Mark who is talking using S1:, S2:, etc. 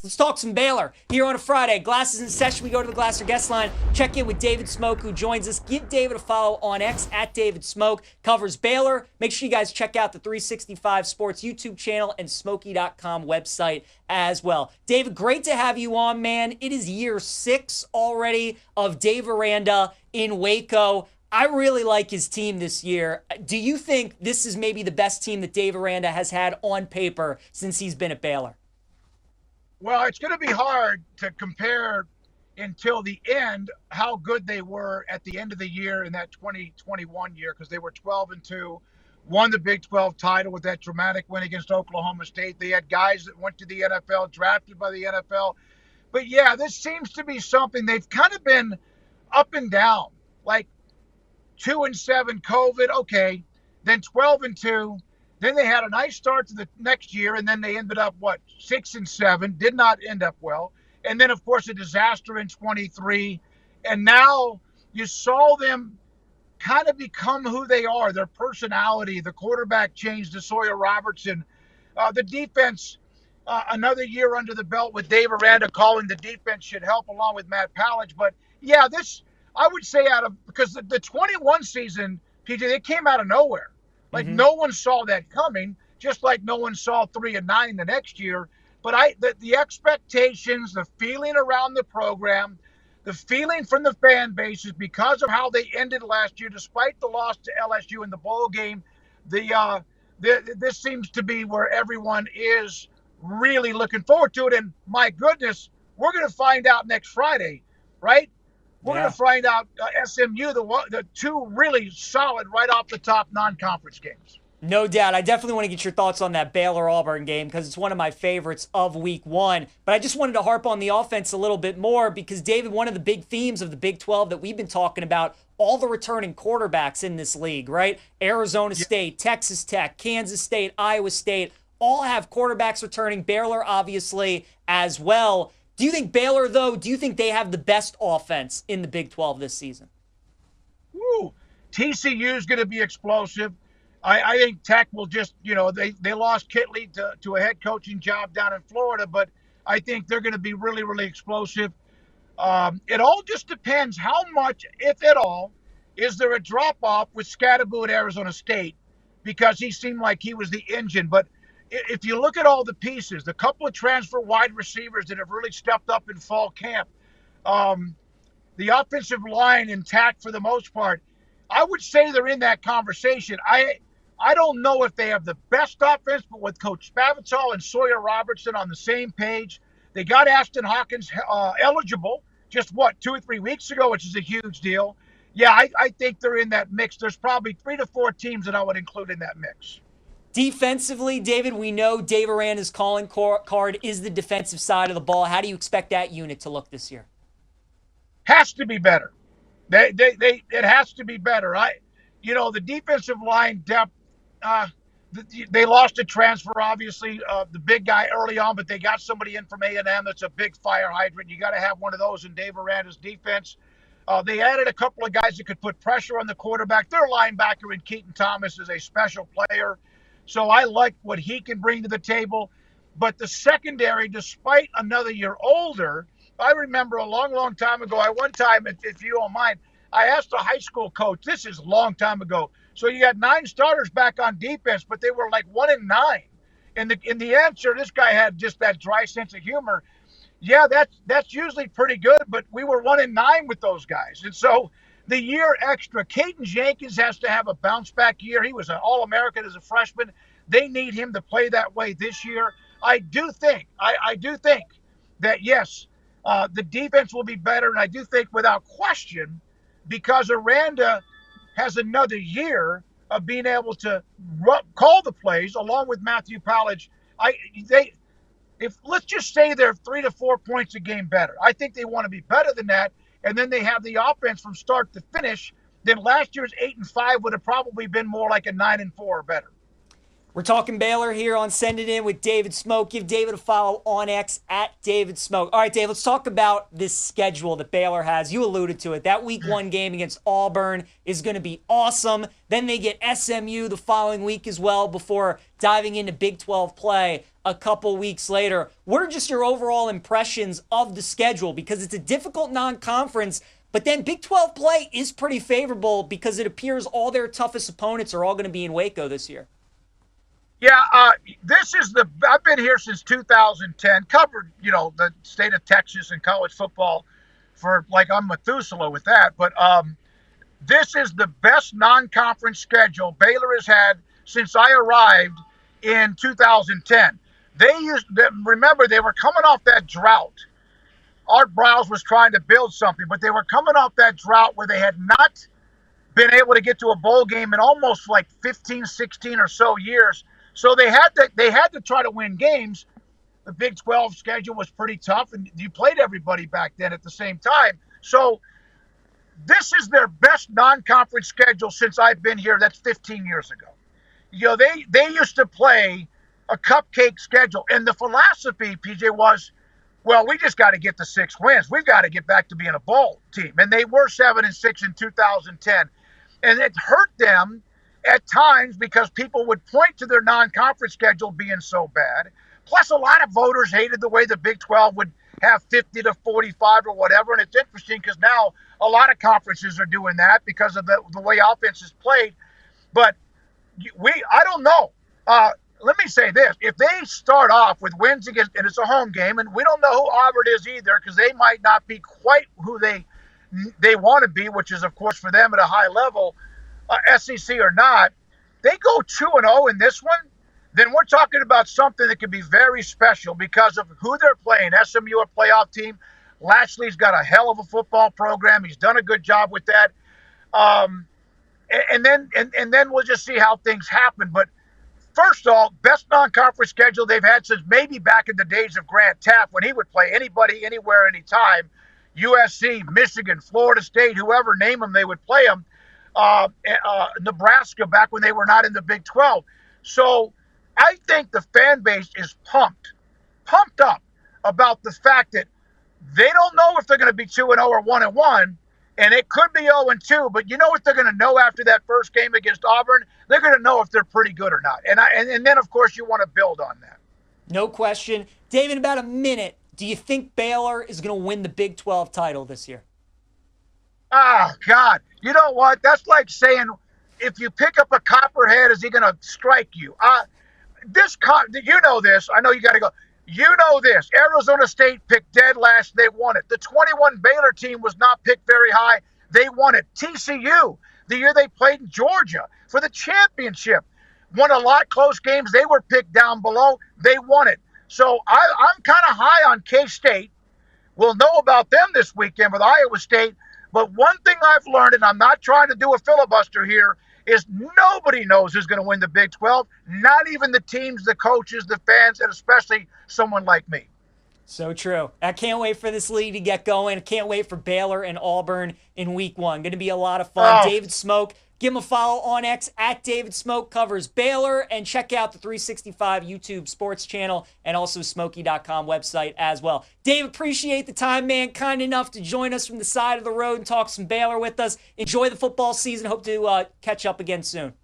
S1: Let's talk some Baylor here on a Friday. Glasses in session. We go to the Glasser guest line. Check in with David Smoak, who joins us. Give David a follow on X at David Smoak. Covers Baylor. Make sure you guys check out the 365 Sports YouTube channel and Smoky.com website as well. David, great to have you on, man. It is year 6 already of Dave Aranda in Waco. I really like his team this year. Do you think this is maybe the best team that Dave Aranda has had on paper since he's been at Baylor?
S2: Well, it's going to be hard to compare until the end how good they were at the end of the year in that 2021 year, because they were 12-2, won the Big 12 title with that dramatic win against Oklahoma State. They had guys that went to the NFL, drafted by the NFL. But yeah, this seems to be something they've kind of been up and down, like 2-7 COVID, okay, then 12-2. Then they had a nice start to the next year, and then they ended up, 6-7, did not end up well. And then, of course, a disaster in 23. And now you saw them kind of become who they are, their personality. The quarterback changed to Sawyer Robertson. The defense, another year under the belt with Dave Aranda calling the defense should help along with Matt Pallage. But, yeah, this, I would say because the 21 season, PJ, they came out of nowhere. Like no one saw that coming, just like no one saw 3-9 the next year. But the expectations, the feeling around the program, the feeling from the fan bases because of how they ended last year, despite the loss to LSU in the bowl game, this seems to be where everyone is really looking forward to it. And my goodness, we're going to find out next Friday, right? We're going to find out SMU, the two really solid right off the top non-conference games.
S1: No doubt. I definitely want to get your thoughts on that Baylor-Auburn game because it's one of my favorites of week 1. But I just wanted to harp on the offense a little bit more because, David, one of the big themes of the Big 12 that we've been talking about, all the returning quarterbacks in this league, right? Arizona State, Texas Tech, Kansas State, Iowa State, all have quarterbacks returning. Baylor, obviously, as well. Do you think Baylor, though, do you think they have the best offense in the Big 12 this season?
S2: TCU is going to be explosive. I think Tech will just, they lost Kitley to a head coaching job down in Florida, but I think they're going to be really, really explosive. It all just depends how much, if at all, is there a drop-off with Scadaboo at Arizona State because he seemed like he was the engine. But if you look at all the pieces, the couple of transfer wide receivers that have really stepped up in fall camp, the offensive line intact for the most part, I would say they're in that conversation. I don't know if they have the best offense, but with Coach Spavital and Sawyer Robertson on the same page, they got Ashton Hawkins eligible just 2 or 3 weeks ago, which is a huge deal. Yeah, I think they're in that mix. There's probably 3 to 4 teams that I would include in that mix.
S1: Defensively, David, we know Dave Aranda's calling card is the defensive side of the ball. How do you expect that unit to look this year?
S2: Has to be better. It has to be better. The defensive line depth, they lost a transfer, obviously, the big guy early on, but they got somebody in from A&M that's a big fire hydrant. You got to have one of those in Dave Aranda's defense. They added a couple of guys that could put pressure on the quarterback. Their linebacker in Keaton Thomas is a special player. So I like what he can bring to the table. But the secondary, despite another year older, I remember a long, long time ago, one time, if you don't mind, I asked a high school coach, this is a long time ago, so you got 9 starters back on defense, but they were like 1-9. And the answer, this guy had just that dry sense of humor. Yeah, that's usually pretty good, but we were 1-9 with those guys. And so the year extra, Caden Jenkins has to have a bounce-back year. He was an All-American as a freshman. They need him to play that way this year. I do think that, yes, the defense will be better, and I do think without question, because Aranda has another year of being able to call the plays along with Matthew Pallage. Let's just say they're 3 to 4 points a game better. I think they want to be better than that. And then they have the offense from start to finish. Then last year's 8-5 would have probably been more like a 9-4 or better.
S1: We're talking Baylor here on Send It In with David Smoak. Give David a follow on X at David Smoak. All right, Dave, let's talk about this schedule that Baylor has. You alluded to it. That week 1 game against Auburn is going to be awesome. Then they get SMU the following week as well before diving into Big 12 play a couple weeks later. What are just your overall impressions of the schedule? Because it's a difficult non-conference, but then Big 12 play is pretty favorable because it appears all their toughest opponents are all going to be in Waco this year.
S2: Yeah, I've been here since 2010, covered, the state of Texas and college football I'm Methuselah with that. But this is the best non-conference schedule Baylor has had since I arrived in 2010. Remember, they were coming off that drought. Art Browse was trying to build something, but they were coming off that drought where they had not been able to get to a bowl game in almost 15, 16 or so years. So they had to try to win games. The Big 12 schedule was pretty tough, and you played everybody back then at the same time. So this is their best non-conference schedule since I've been here. That's 15 years ago. They used to play a cupcake schedule, and the philosophy, PJ, was, well, we just got to get to 6 wins. We've got to get back to being a bowl team. And they were 7-6 in 2010. And it hurt them at times because people would point to their non-conference schedule being so bad. Plus, a lot of voters hated the way the Big 12 would have 50 to 45 or whatever. And it's interesting because now a lot of conferences are doing that because of the way offense is played. But I don't know. Let me say this. If they start off with wins against, and it's a home game, and we don't know who Auburn is either because they might not be quite who they want to be, which is, of course, for them at a high level, SEC or not, they go 2-0 in this one, then we're talking about something that could be very special because of who they're playing. SMU, a playoff team. Lashley's got a hell of a football program. He's done a good job with that. And then we'll just see how things happen. But first of all, best non-conference schedule they've had since maybe back in the days of Grant Taft when he would play anybody, anywhere, anytime. USC, Michigan, Florida State, whoever, name them, they would play them. Nebraska back when they were not in the Big 12. So I think the fan base is pumped up about the fact that they don't know if they're going to be 2-0 or 1-1, and it could be 0-2. But you know what they're going to know after that first game against Auburn? They're going to know if they're pretty good or not. And then, of course, you want to build on that.
S1: No question. Dave, in about a minute, do you think Baylor is going to win the Big 12 title this year?
S2: Oh, God. You know what? That's like saying if you pick up a copperhead, is he going to strike you? You know this. I know you got to go. You know this. Arizona State picked dead last. They won it. The 21 Baylor team was not picked very high. They won it. TCU, the year they played in Georgia for the championship, won a lot of close games. They were picked down below. They won it. So I'm kind of high on K-State. We'll know about them this weekend with Iowa State. But one thing I've learned, and I'm not trying to do a filibuster here, is nobody knows who's going to win the Big 12, not even the teams, the coaches, the fans, and especially someone like me.
S1: So true. I can't wait for this league to get going. I can't wait for Baylor and Auburn in week 1. Going to be a lot of fun.
S2: Oh.
S1: David Smoak, give him a follow on X at David Smoak, covers Baylor, and check out the 365 YouTube sports channel and also Smoky.com website as well. Dave, appreciate the time, man. Kind enough to join us from the side of the road and talk some Baylor with us. Enjoy the football season. Hope to catch up again soon.